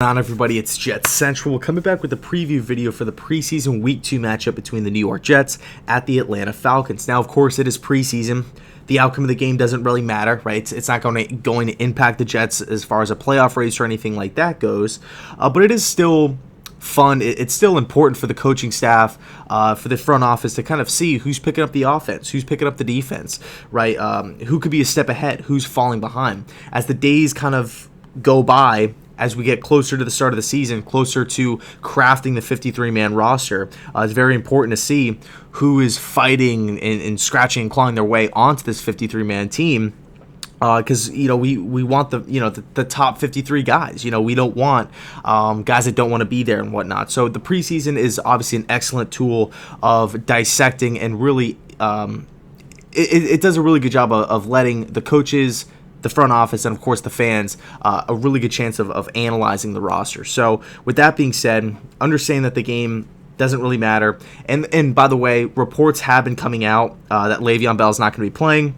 On everybody, it's JetsCentral. We're coming back with a preview video for the preseason Week 2 matchup between the New York Jets at the Atlanta Falcons. Now, of course, it is preseason. The outcome of the game doesn't really matter, right? It's not going to impact the Jets as far as a playoff race or anything like that goes. But it is still fun. It's still important for the coaching staff, for the front office to kind of see who's picking up the offense, who's picking up the defense, right? Who could be a step ahead, who's falling behind. As the days kind of go by, as we get closer to the start of the season, closer to crafting the 53-man roster, it's very important to see who is fighting and scratching and clawing their way onto this 53-man team. Because we want the top 53 guys. We don't want guys that don't want to be there and whatnot. So the preseason is obviously an excellent tool of dissecting and really it does a really good job of letting the coaches, the front office, and of course the fans a really good chance of analyzing the roster. So with that being said, understand that the game doesn't really matter. And by the way, reports have been coming out that Le'Veon Bell is not going to be playing.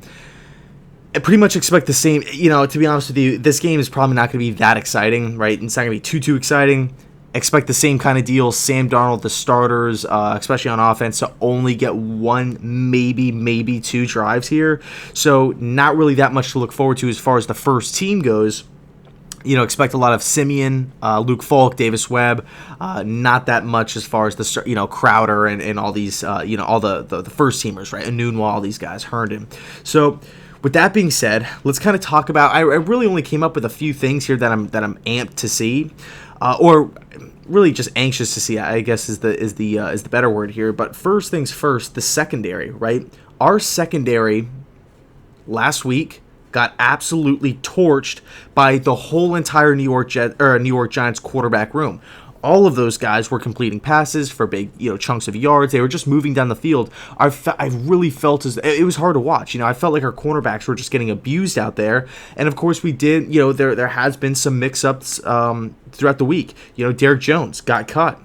I pretty much expect the same. To be honest with you, this game is probably not going to be that exciting, right? It's not going to be too exciting. Expect the same kind of deal. Sam Darnold, the starters, especially on offense, to only get one, maybe two drives here. So not really that much to look forward to as far as the first team goes. Expect a lot of Simeon, Luke Falk, Davis Webb. Not that much as far as the Crowder and all these all the first teamers, right? Anunwa, all these guys, Herndon. So with that being said, let's kind of talk about. I really only came up with a few things here that I'm amped to see. Or really just anxious to see, I guess is the better word here. But first things first, the secondary, right? Our secondary last week got absolutely torched by the whole entire New York Giants quarterback room. All of those guys were completing passes for big, chunks of yards. They were just moving down the field. I really felt as it was hard to watch. I felt like our cornerbacks were just getting abused out there. And of course, we did. There has been some mix-ups throughout the week. Derek Jones got cut.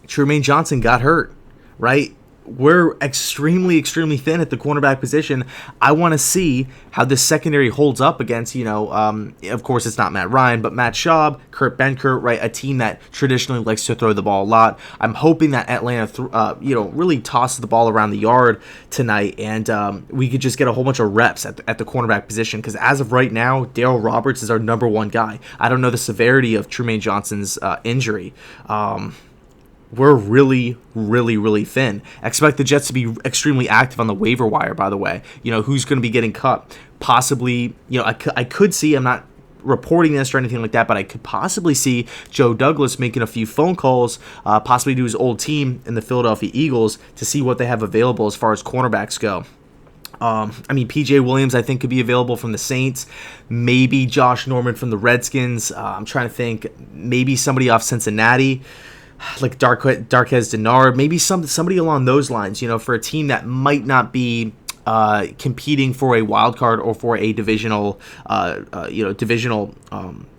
Trumaine Johnson got hurt. Right. We're extremely thin at the cornerback position. I want to see how this secondary holds up against, of course it's not Matt Ryan, but Matt Schaub, Kurt Benkert, right? A team that traditionally likes to throw the ball a lot. I'm hoping that Atlanta, really tosses the ball around the yard tonight, and we could just get a whole bunch of reps at the cornerback position. Because as of right now, Darryl Roberts is our number one guy. I don't know the severity of Trumaine Johnson's injury. We're really thin. Expect the Jets to be extremely active on the waiver wire, by the way. Who's going to be getting cut? Possibly, I could see, I'm not reporting this or anything like that, but I could possibly see Joe Douglas making a few phone calls, possibly to his old team in the Philadelphia Eagles to see what they have available as far as cornerbacks go. P.J. Williams, I think, could be available from the Saints. Maybe Josh Norman from the Redskins. I'm trying to think. Maybe somebody off Cincinnati, like Darquez Denard, maybe somebody along those lines, for a team that might not be competing for a wild card or for a divisional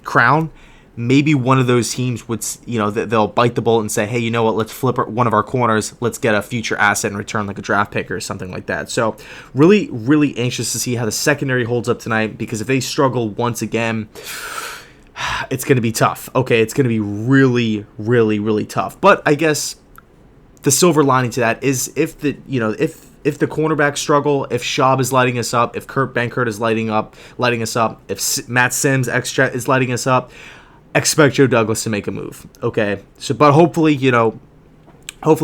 crown. Maybe one of those teams would, they'll bite the bullet and say, hey, you know what, let's flip one of our corners, let's get a future asset in return, like a draft pick or something like that. So really anxious to see how the secondary holds up tonight, because if they struggle once again, it's going to be tough. Okay, it's going to be really tough. But I guess the silver lining to that is if the cornerbacks struggle, if Schaub is lighting us up, if Kurt Benkert is lighting us up, if Matt Sims extra is lighting us up, expect Joe Douglas to make a move. Okay, but hopefully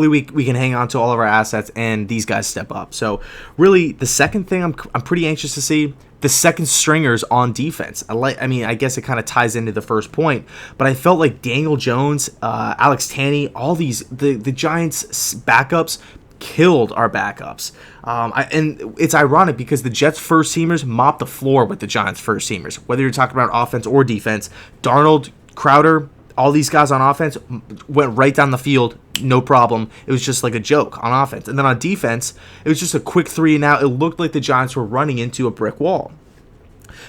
we can hang on to all of our assets and these guys step up. So really, the second thing I'm pretty anxious to see, the second stringers on defense. I guess it kind of ties into the first point, but I felt like Daniel Jones, Alex Tanney, all these the Giants backups killed our backups. And it's ironic because the Jets first teamers mopped the floor with the Giants first teamers. Whether you're talking about offense or defense, Darnold, Crowder, all these guys on offense went right down the field, no problem. It was just like a joke on offense. And then on defense, it was just a quick 3 and out. It looked like the Giants were running into a brick wall.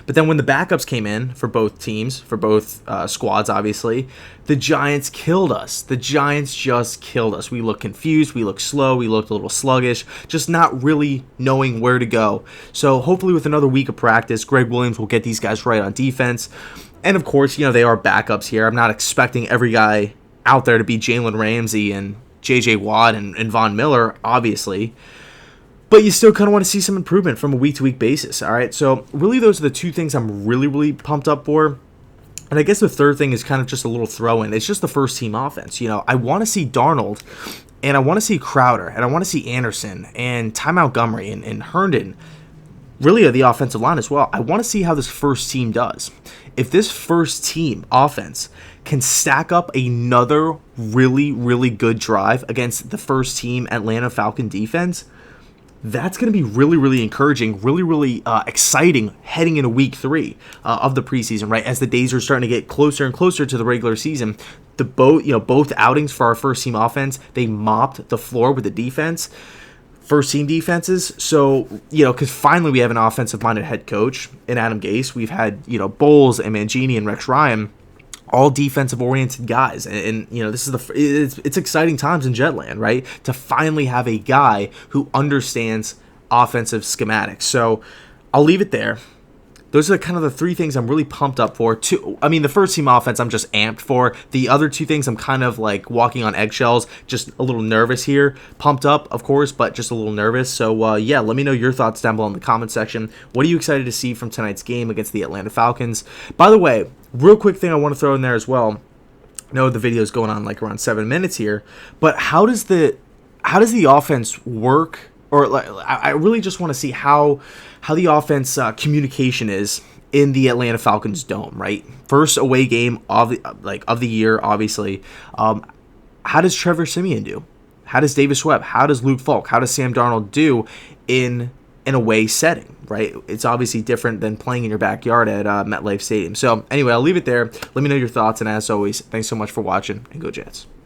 But then when the backups came in for both teams, for both squads, obviously, the Giants killed us. The Giants just killed us. We looked confused. We looked slow. We looked a little sluggish, just not really knowing where to go. So hopefully with another week of practice, Greg Williams will get these guys right on defense. And of course, they are backups here. I'm not expecting every guy out there to be Jalen Ramsey and J.J. Watt and Von Miller, obviously. But you still kind of want to see some improvement from a week-to-week basis, all right? So really those are the two things I'm really, really pumped up for. And I guess the third thing is kind of just a little throw-in. It's just the first-team offense. I want to see Darnold, and I want to see Crowder, and I want to see Anderson, and Ty Montgomery, and Herndon, really the offensive line as well. I want to see how this first team does. If this first team offense can stack up another really, really good drive against the first team Atlanta Falcon defense, that's going to be really, really encouraging, really, really exciting heading into week 3 of the preseason, right? As the days are starting to get closer and closer to the regular season, both outings for our first team offense, they mopped the floor with the defense, first team defenses. So, because finally we have an offensive minded head coach in Adam Gase. We've had, Bowles and Mangini and Rex Ryan, all defensive oriented guys, and this is it's exciting times in Jetland, right? To finally have a guy who understands offensive schematics. So I'll leave it there. Those are kind of the 3 things I'm really pumped up for. The first team offense I'm just amped for. The other 2 things I'm kind of like walking on eggshells, just a little nervous here. Pumped up, of course, but just a little nervous. So let me know your thoughts down below in the comment section. What are you excited to see from tonight's game against the Atlanta Falcons? By the way, real quick thing I want to throw in there as well. I know the video is going on like around 7 minutes here, but how does the offense work? Or I really just want to see how the offense communication is in the Atlanta Falcons dome, right? First away game of the year, obviously. How does Trevor Siemian do? How does Davis Webb? How does Luke Falk? How does Sam Darnold do in an away setting, right? It's obviously different than playing in your backyard at MetLife Stadium. So anyway, I'll leave it there. Let me know your thoughts, and as always, thanks so much for watching, and go Jets.